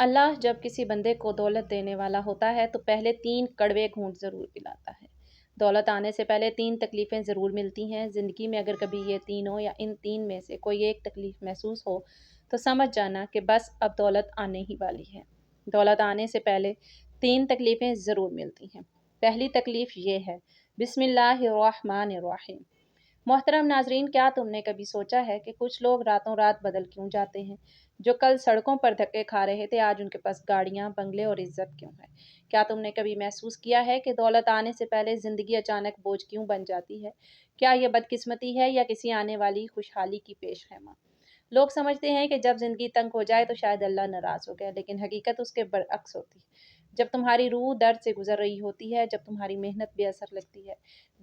اللہ جب کسی بندے کو دولت دینے والا ہوتا ہے تو پہلے 3 کڑوے گھونٹ ضرور پلاتا ہے۔ دولت آنے سے پہلے 3 تکلیفیں ضرور ملتی ہیں۔ زندگی میں اگر کبھی یہ تینوں یا ان 3 میں سے کوئی ایک تکلیف محسوس ہو تو سمجھ جانا کہ بس اب دولت آنے ہی والی ہے۔ دولت آنے سے پہلے 3 تکلیفیں ضرور ملتی ہیں۔ پہلی تکلیف یہ ہے، بسم اللہ الرحمن الرحیم۔ محترم ناظرین، کیا تم نے کبھی سوچا ہے کہ کچھ لوگ راتوں رات بدل کیوں جاتے ہیں؟ جو کل سڑکوں پر دھکے کھا رہے تھے آج ان کے پاس گاڑیاں، بنگلے اور عزت کیوں ہے؟ کیا تم نے کبھی محسوس کیا ہے کہ دولت آنے سے پہلے زندگی اچانک بوجھ کیوں بن جاتی ہے؟ کیا یہ بدقسمتی ہے یا کسی آنے والی خوشحالی کی پیش خیمہ؟ لوگ سمجھتے ہیں کہ جب زندگی تنگ ہو جائے تو شاید اللہ ناراض ہو گیا، لیکن حقیقت اس کے برعکس ہوتی ہے۔ جب تمہاری روح درد سے گزر رہی ہوتی ہے، جب تمہاری محنت بے اثر لگتی ہے،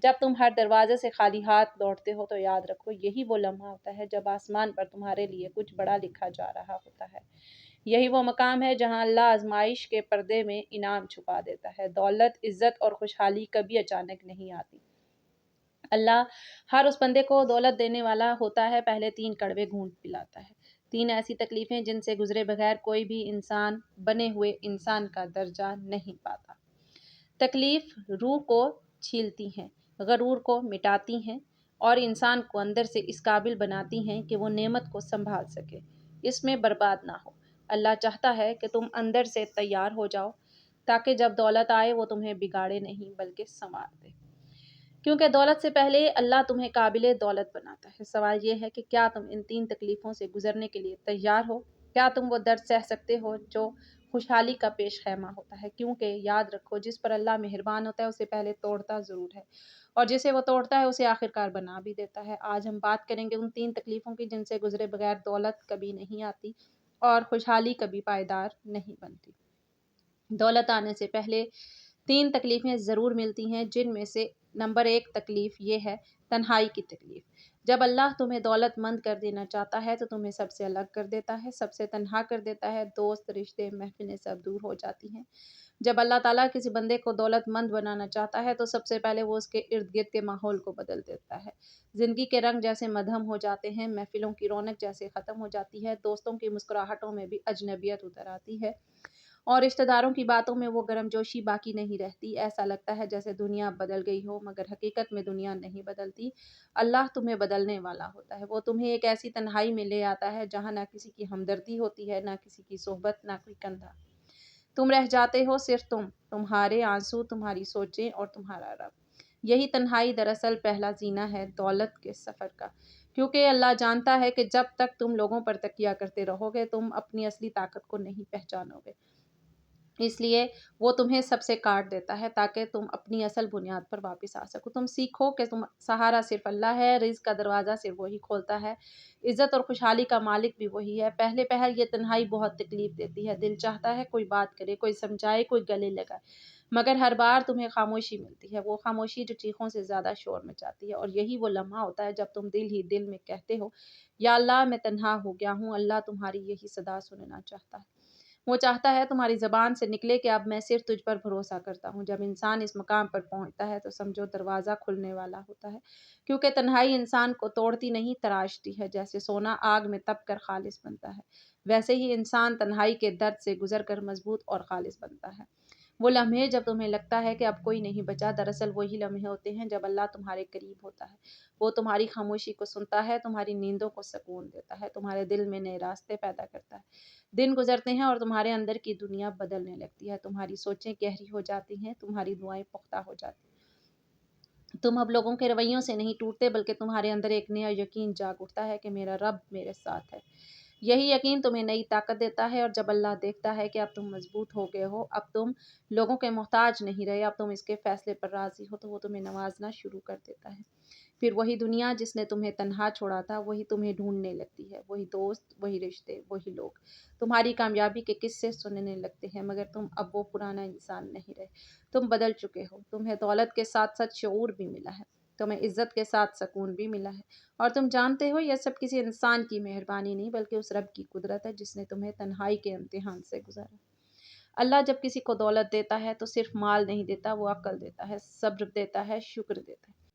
جب تم ہر دروازے سے خالی ہاتھ لوٹتے ہو، تو یاد رکھو یہی وہ لمحہ ہوتا ہے جب آسمان پر تمہارے لیے کچھ بڑا لکھا جا رہا ہوتا ہے۔ یہی وہ مقام ہے جہاں اللہ آزمائش کے پردے میں انعام چھپا دیتا ہے۔ دولت، عزت اور خوشحالی کبھی اچانک نہیں آتی۔ اللہ ہر اس بندے کو دولت دینے والا ہوتا ہے پہلے 3 کڑوے گھونٹ پلاتا ہے۔ 3 ایسی تکلیفیں جن سے گزرے بغیر کوئی بھی انسان بنے ہوئے انسان کا درجہ نہیں پاتا۔ تکلیف روح کو چھیلتی ہیں، غرور کو مٹاتی ہیں اور انسان کو اندر سے اس قابل بناتی ہیں کہ وہ نعمت کو سنبھال سکے، اس میں برباد نہ ہو۔ اللہ چاہتا ہے کہ تم اندر سے تیار ہو جاؤ تاکہ جب دولت آئے وہ تمہیں بگاڑے نہیں بلکہ سنوار دے۔ کیونکہ دولت سے پہلے اللہ تمہیں قابل دولت بناتا ہے۔ سوال یہ ہے کہ کیا تم ان 3 تکلیفوں سے گزرنے کے لیے تیار ہو؟ کیا تم وہ درد سہ سکتے ہو جو خوشحالی کا پیش خیمہ ہوتا ہے؟ کیونکہ یاد رکھو جس پر اللہ مہربان ہوتا ہے اسے پہلے توڑتا ضرور ہے اور جسے وہ توڑتا ہے اسے آخرکار بنا بھی دیتا ہے۔ آج ہم بات کریں گے ان 3 تکلیفوں کی جن سے گزرے بغیر دولت کبھی نہیں آتی اور خوشحالی کبھی پائیدار نہیں بنتی۔ دولت آنے سے پہلے 3 تکلیفیں ضرور ملتی ہیں جن میں سے نمبر 1 تکلیف یہ ہے، تنہائی کی تکلیف۔ جب اللہ تمہیں دولت مند کر دینا چاہتا ہے تو تمہیں سب سے الگ کر دیتا ہے، سب سے تنہا کر دیتا ہے، دوست، رشتے، محفلیں سب دور ہو جاتی ہیں۔ جب اللہ تعالیٰ کسی بندے کو دولت مند بنانا چاہتا ہے تو سب سے پہلے وہ اس کے ارد گرد کے ماحول کو بدل دیتا ہے۔ زندگی کے رنگ جیسے مدھم ہو جاتے ہیں، محفلوں کی رونق جیسے ختم ہو جاتی ہے، دوستوں کی مسکراہٹوں میں بھی اجنبیت اتر آتی ہے اور رشتہ داروں کی باتوں میں وہ گرم جوشی باقی نہیں رہتی۔ ایسا لگتا ہے جیسے دنیا بدل گئی ہو، مگر حقیقت میں دنیا نہیں بدلتی، اللہ تمہیں بدلنے والا ہوتا ہے۔ وہ تمہیں ایک ایسی تنہائی میں لے آتا ہے جہاں نہ کسی کی ہمدردی ہوتی ہے، نہ کسی کی صحبت، نہ کوئی کندھا۔ تم رہ جاتے ہو صرف تم، تمہارے آنسو، تمہاری سوچیں اور تمہارا رب۔ یہی تنہائی دراصل پہلا زینہ ہے دولت کے سفر کا، کیونکہ اللہ جانتا ہے کہ جب تک تم لوگوں پر تکیہ کرتے رہو گے تم اپنی اصلی طاقت کو نہیں پہچانو گے۔ اس لیے وہ تمہیں سب سے کاٹ دیتا ہے تاکہ تم اپنی اصل بنیاد پر واپس آ سکو۔ تم سیکھو کہ تم سہارا صرف اللہ ہے، رزق کا دروازہ صرف وہی کھولتا ہے، عزت اور خوشحالی کا مالک بھی وہی ہے۔ پہلے پہل یہ تنہائی بہت تکلیف دیتی ہے، دل چاہتا ہے کوئی بات کرے، کوئی سمجھائے، کوئی گلے لگائے، مگر ہر بار تمہیں خاموشی ملتی ہے، وہ خاموشی جو چیخوں سے زیادہ شور مچاتی ہے۔ اور یہی وہ لمحہ ہوتا ہے جب تم دل ہی دل میں کہتے ہو، یا اللہ میں تنہا ہو گیا ہوں۔ اللہ تمہاری یہی صدا سننا چاہتا ہے، وہ چاہتا ہے تمہاری زبان سے نکلے کہ اب میں صرف تجھ پر بھروسہ کرتا ہوں۔ جب انسان اس مقام پر پہنچتا ہے تو سمجھو دروازہ کھلنے والا ہوتا ہے، کیونکہ تنہائی انسان کو توڑتی نہیں تراشتی ہے۔ جیسے سونا آگ میں تپ کر خالص بنتا ہے، ویسے ہی انسان تنہائی کے درد سے گزر کر مضبوط اور خالص بنتا ہے۔ وہ لمحے جب تمہیں لگتا ہے کہ اب کوئی نہیں بچا، دراصل وہی لمحے ہوتے ہیں جب اللہ تمہارے قریب ہوتا ہے۔ وہ تمہاری خاموشی کو سنتا ہے، تمہاری نیندوں کو سکون دیتا ہے، تمہارے دل میں نئے راستے پیدا کرتا ہے۔ دن گزرتے ہیں اور تمہارے اندر کی دنیا بدلنے لگتی ہے، تمہاری سوچیں گہری ہو جاتی ہیں، تمہاری دعائیں پختہ ہو جاتی ہیں۔ تم اب لوگوں کے رویوں سے نہیں ٹوٹتے بلکہ تمہارے اندر ایک نیا یقین جاگ اٹھتا ہے کہ میرا رب میرے ساتھ ہے۔ یہی یقین تمہیں نئی طاقت دیتا ہے، اور جب اللہ دیکھتا ہے کہ اب تم مضبوط ہو گئے ہو، اب تم لوگوں کے محتاج نہیں رہے، اب تم اس کے فیصلے پر راضی ہو، تو وہ تمہیں نوازنا شروع کر دیتا ہے۔ پھر وہی دنیا جس نے تمہیں تنہا چھوڑا تھا وہی تمہیں ڈھونڈنے لگتی ہے، وہی دوست، وہی رشتے، وہی لوگ تمہاری کامیابی کے قصے سننے لگتے ہیں، مگر تم اب وہ پرانا انسان نہیں رہے، تم بدل چکے ہو۔ تمہیں دولت کے ساتھ ساتھ شعور بھی ملا ہے، تمہیں عزت کے ساتھ سکون بھی ملا ہے، اور تم جانتے ہو یہ سب کسی انسان کی مہربانی نہیں بلکہ اس رب کی قدرت ہے جس نے تمہیں تنہائی کے امتحان سے گزارا۔ اللہ جب کسی کو دولت دیتا ہے تو صرف مال نہیں دیتا، وہ عقل دیتا ہے، صبر دیتا ہے، شکر دیتا ہے۔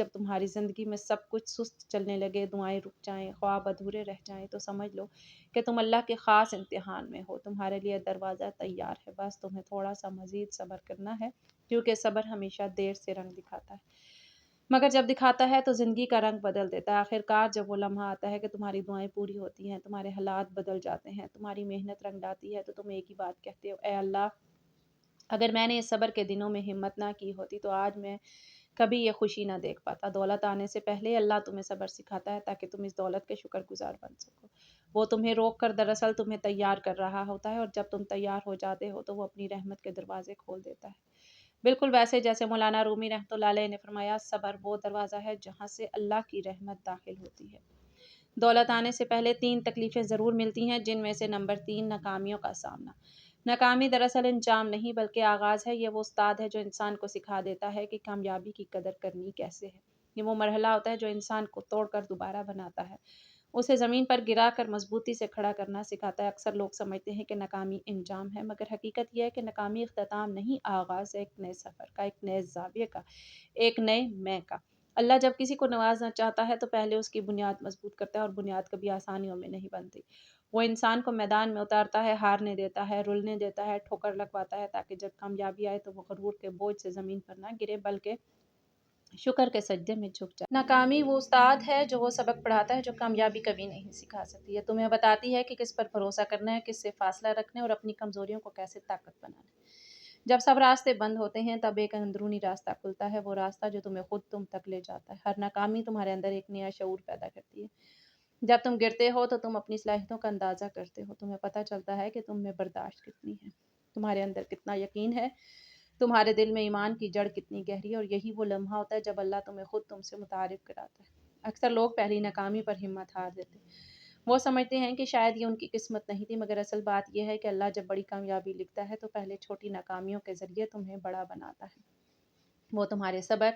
جب تمہاری زندگی میں سب کچھ سست چلنے لگے، دعائیں رک جائیں، خواب ادھورے رہ جائیں، تو سمجھ لو کہ تم اللہ کے خاص امتحان میں ہو، تمہارے لیے دروازہ تیار ہے، بس تمہیں تھوڑا سا مزید صبر کرنا ہے، کیونکہ صبر ہمیشہ دیر سے رنگ دکھاتا ہے، مگر جب دکھاتا ہے تو زندگی کا رنگ بدل دیتا ہے۔ آخر کار جب وہ لمحہ آتا ہے کہ تمہاری دعائیں پوری ہوتی ہیں، تمہارے حالات بدل جاتے ہیں، تمہاری محنت رنگ لاتی ہے، تو تم ایک ہی بات کہتے ہو، اے اللہ، اگر میں نے اس صبر کے دنوں میں ہمت نہ کی ہوتی تو آج میں کبھی یہ خوشی نہ دیکھ پاتا۔ دولت آنے سے پہلے اللہ تمہیں صبر سکھاتا ہے تاکہ تم اس دولت کے شکر گزار بن سکو۔ وہ تمہیں روک کر دراصل تمہیں تیار کر رہا ہوتا ہے، اور جب تم تیار ہو جاتے ہو تو وہ اپنی رحمت کے دروازے کھول دیتا ہے، بالکل ویسے جیسے مولانا رومی رحمۃ اللہ علیہ نے فرمایا، صبر وہ دروازہ ہے جہاں سے اللہ کی رحمت داخل ہوتی ہے۔ دولت آنے سے پہلے 3 تکلیفیں ضرور ملتی ہیں، جن میں سے نمبر 3 ناکامیوں کا سامنا۔ ناکامی دراصل انجام نہیں بلکہ آغاز ہے، یہ وہ استاد ہے جو انسان کو سکھا دیتا ہے کہ کامیابی کی قدر کرنی کیسے ہے۔ یہ وہ مرحلہ ہوتا ہے جو انسان کو توڑ کر دوبارہ بناتا ہے، اسے زمین پر گرا کر مضبوطی سے کھڑا کرنا سکھاتا ہے۔ اکثر لوگ سمجھتے ہیں کہ ناکامی انجام ہے، مگر حقیقت یہ ہے کہ ناکامی اختتام نہیں، آغاز ہے ایک نئے سفر کا، ایک نئے زاویے کا، ایک نئے میں کا۔ اللہ جب کسی کو نوازنا چاہتا ہے تو پہلے اس کی بنیاد مضبوط کرتا ہے، اور بنیاد کبھی آسانیوں میں نہیں بنتی۔ وہ انسان کو میدان میں اتارتا ہے، ہارنے دیتا ہے، رلنے دیتا ہے، ٹھوکر لگواتا ہے، تاکہ جب کامیابی آئے تو وہ غرور کے بوجھ سے زمین پر نہ گرے بلکہ شکر کے سجدے میں جھک جائے۔ ناکامی وہ استاد ہے جو وہ سبق پڑھاتا ہے جو کامیابی کبھی نہیں سکھا سکتی۔ یہ تمہیں بتاتی ہے کہ کس پر بھروسہ کرنا ہے، کس سے فاصلہ رکھنا ہے، اور اپنی کمزوریوں کو کیسے طاقت بنانا ہے۔ جب سب راستے بند ہوتے ہیں تب ایک اندرونی راستہ کھلتا ہے، وہ راستہ جو تمہیں خود تم تک لے جاتا ہے۔ ہر ناکامی تمہارے اندر ایک نیا شعور پیدا کرتی ہے۔ جب تم گرتے ہو تو تم اپنی صلاحیتوں کا اندازہ کرتے ہو، تمہیں پتہ چلتا ہے کہ تم میں برداشت کتنی ہے، تمہارے اندر کتنا یقین ہے، تمہارے دل میں ایمان کی جڑ کتنی گہری ہے، اور یہی وہ لمحہ ہوتا ہے جب اللہ تمہیں خود تم سے متعارف کراتا ہے۔ اکثر لوگ پہلی ناکامی پر ہمت ہار دیتے ہیں، وہ سمجھتے ہیں کہ شاید یہ ان کی قسمت نہیں تھی، مگر اصل بات یہ ہے کہ اللہ جب بڑی کامیابی لکھتا ہے تو پہلے چھوٹی ناکامیوں کے ذریعے تمہیں بڑا بناتا ہے۔ وہ تمہارے صبر،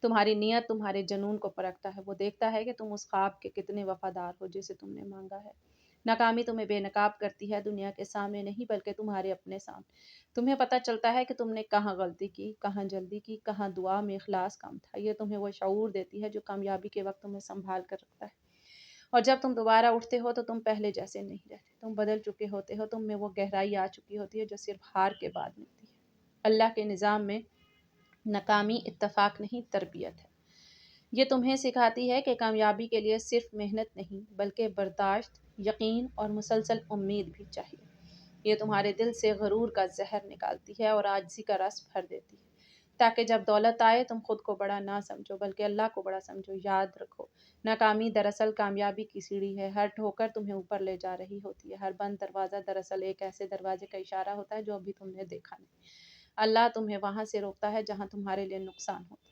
تمہاری نیت، تمہارے جنون کو پرکھتا ہے، وہ دیکھتا ہے کہ تم اس خواب کے کتنے وفادار ہو جسے تم نے مانگا ہے۔ ناکامی تمہیں بے نقاب کرتی ہے، دنیا کے سامنے نہیں بلکہ تمہارے اپنے سامنے۔ تمہیں پتہ چلتا ہے کہ تم نے کہاں غلطی کی، کہاں جلدی کی، کہاں دعا میں اخلاص کم تھا۔ یہ تمہیں وہ شعور دیتی ہے جو کامیابی کے وقت تمہیں سنبھال کر رکھتا ہے، اور جب تم دوبارہ اٹھتے ہو تو تم پہلے جیسے نہیں رہتے، تم بدل چکے ہوتے ہو، تم میں وہ گہرائی آ چکی ہوتی ہے جو صرف ہار کے بعد ملتی ہے۔ اللہ کے نظام میں ناکامی اتفاق نہیں، تربیت ہے۔ یہ تمہیں سکھاتی ہے کہ کامیابی کے لیے صرف محنت نہیں بلکہ برداشت، یقین اور مسلسل امید بھی چاہیے۔ یہ تمہارے دل سے غرور کا زہر نکالتی ہے اور عاجزی کا رس بھر دیتی ہے، تاکہ جب دولت آئے تم خود کو بڑا نہ سمجھو بلکہ اللہ کو بڑا سمجھو۔ یاد رکھو، ناکامی دراصل کامیابی کی سیڑھی ہے، ہر ٹھوکر تمہیں اوپر لے جا رہی ہوتی ہے، ہر بند دروازہ دراصل ایک ایسے دروازے کا اشارہ ہوتا ہے جو ابھی تم نے دیکھا نہیں۔ اللہ تمہیں وہاں سے روکتا ہے جہاں تمہارے لیے نقصان ہوتا ہے،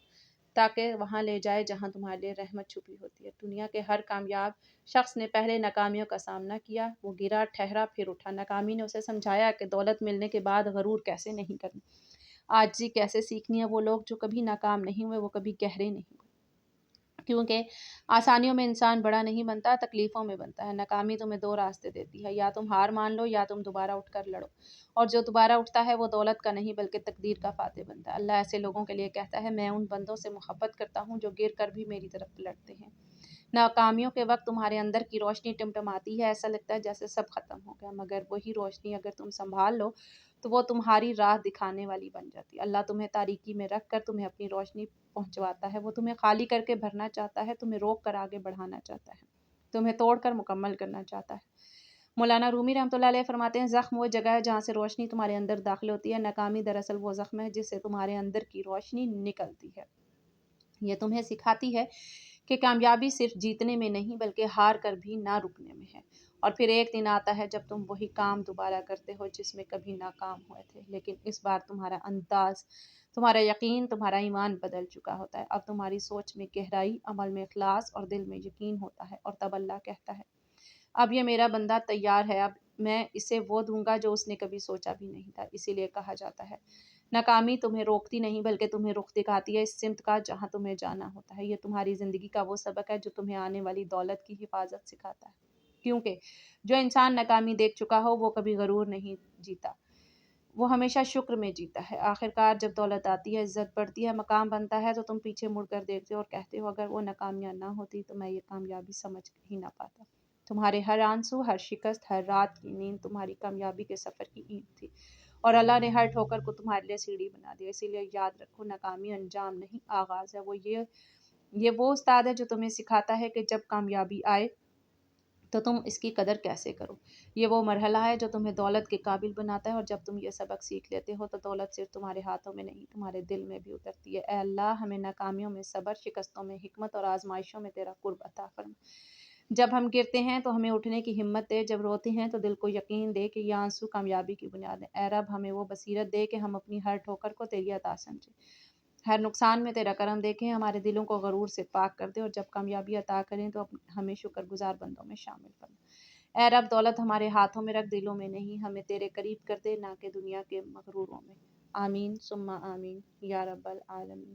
تاکہ وہاں لے جائے جہاں تمہارے لیے رحمت چھپی ہوتی ہے۔ دنیا کے ہر کامیاب شخص نے پہلے ناکامیوں کا سامنا کیا، وہ گرا، ٹھہرا، پھر اٹھا۔ ناکامی نے اسے سمجھایا کہ دولت ملنے کے بعد غرور کیسے نہیں کرنا، عاجزی کیسے سیکھنی ہے۔ وہ لوگ جو کبھی ناکام نہیں ہوئے وہ کبھی گہرے نہیں ہوئے، کیونکہ آسانیوں میں انسان بڑا نہیں بنتا، تکلیفوں میں بنتا ہے۔ ناکامی تمہیں 2 راستے دیتی ہے، یا تم ہار مان لو یا تم دوبارہ اٹھ کر لڑو، اور جو دوبارہ اٹھتا ہے وہ دولت کا نہیں بلکہ تقدیر کا فاتح بنتا ہے۔ اللہ ایسے لوگوں کے لیے کہتا ہے، میں ان بندوں سے محبت کرتا ہوں جو گر کر بھی میری طرف لڑتے ہیں۔ ناکامیوں کے وقت تمہارے اندر کی روشنی ٹمٹماتی ہے، ایسا لگتا ہے جیسے سب ختم ہو گیا، مگر وہی روشنی اگر تم سنبھال لو تو وہ تمہاری راہ دکھانے والی بن جاتی ہے۔ اللہ تمہیں تاریکی میں رکھ کر تمہیں اپنی روشنی پہنچواتا ہے، وہ تمہیں خالی کر کے بھرنا چاہتا ہے، تمہیں روک کر آگے بڑھانا چاہتا ہے، تمہیں توڑ کر مکمل کرنا چاہتا ہے۔ مولانا رومی رحمۃ اللہ علیہ فرماتے ہیں، زخم وہ جگہ ہے جہاں سے روشنی تمہارے اندر داخل ہوتی ہے، ناکامی دراصل وہ زخم ہے جس سے تمہارے اندر کی روشنی نکلتی ہے۔ یہ تمہیں سکھاتی ہے کہ کامیابی صرف جیتنے میں نہیں بلکہ ہار کر بھی نہ رکنے میں ہے، اور پھر ایک دن آتا ہے جب تم وہی کام دوبارہ کرتے ہو جس میں کبھی ناکام ہوئے تھے، لیکن اس بار تمہارا انداز، تمہارا یقین، تمہارا ایمان بدل چکا ہوتا ہے۔ اب تمہاری سوچ میں گہرائی، عمل میں اخلاص اور دل میں یقین ہوتا ہے، اور تب اللہ کہتا ہے، اب یہ میرا بندہ تیار ہے، اب میں اسے وہ دوں گا جو اس نے کبھی سوچا بھی نہیں تھا۔ اسی لیے کہا جاتا ہے، ناکامی تمہیں روکتی نہیں بلکہ تمہیں رخ دکھاتی ہے اس سمت کا جہاں تمہیں جانا ہوتا ہے۔ یہ تمہاری زندگی کا وہ سبق ہے جو تمہیں آنے والی دولت کی حفاظت سکھاتا ہے، کیونکہ جو انسان ناکامی دیکھ چکا ہو وہ کبھی غرور نہیں جیتا، وہ ہمیشہ شکر میں جیتا ہے۔ آخرکار جب دولت آتی ہے، عزت بڑھتی ہے، مقام بنتا ہے، تو تم پیچھے مڑ کر دیکھتے ہو اور کہتے ہو اگر وہ ناکامیاں نہ ہوتی تو میں یہ کامیابی سمجھ ہی نہ پاتا۔ تمہارے ہر آنسو، ہر شکست، ہر رات کی نیند تمہاری کامیابی کے سفر کی اینٹ تھی، اور اللہ نے ہر ٹھوکر کو تمہارے لیے سیڑھی بنا دیا۔ اسی لیے یاد رکھو، ناکامی انجام نہیں، آغاز ہے۔ یہ وہ استاد ہے جو تمہیں سکھاتا ہے کہ جب کامیابی آئے تو تم اس کی قدر کیسے کرو۔ یہ وہ مرحلہ ہے جو تمہیں دولت کے قابل بناتا ہے، اور جب تم یہ سبق سیکھ لیتے ہو تو دولت صرف تمہارے ہاتھوں میں نہیں، تمہارے دل میں بھی اترتی ہے۔ اے اللہ، ہمیں ناکامیوں میں صبر، شکستوں میں حکمت اور آزمائشوں میں تیرا قرب عطا فرما۔ جب ہم گرتے ہیں تو ہمیں اٹھنے کی ہمت دے، جب روتے ہیں تو دل کو یقین دے کہ یہ آنسو کامیابی کی بنیاد ہے۔ اے رب، ہمیں وہ بصیرت دے کہ ہم اپنی ہر ٹھوکر کو تیری عطا سمجھیں، ہر نقصان میں تیرا کرم دیکھیں، ہمارے دلوں کو غرور سے پاک کر دے، اور جب کامیابی عطا کریں تو ہمیں شکر گزار بندوں میں شامل فرما۔ اے رب، دولت ہمارے ہاتھوں میں رکھ، دلوں میں نہیں، ہمیں تیرے قریب کر دے، نہ کہ دنیا کے مغروروں میں۔ آمین ثم آمین یا رب العالمین۔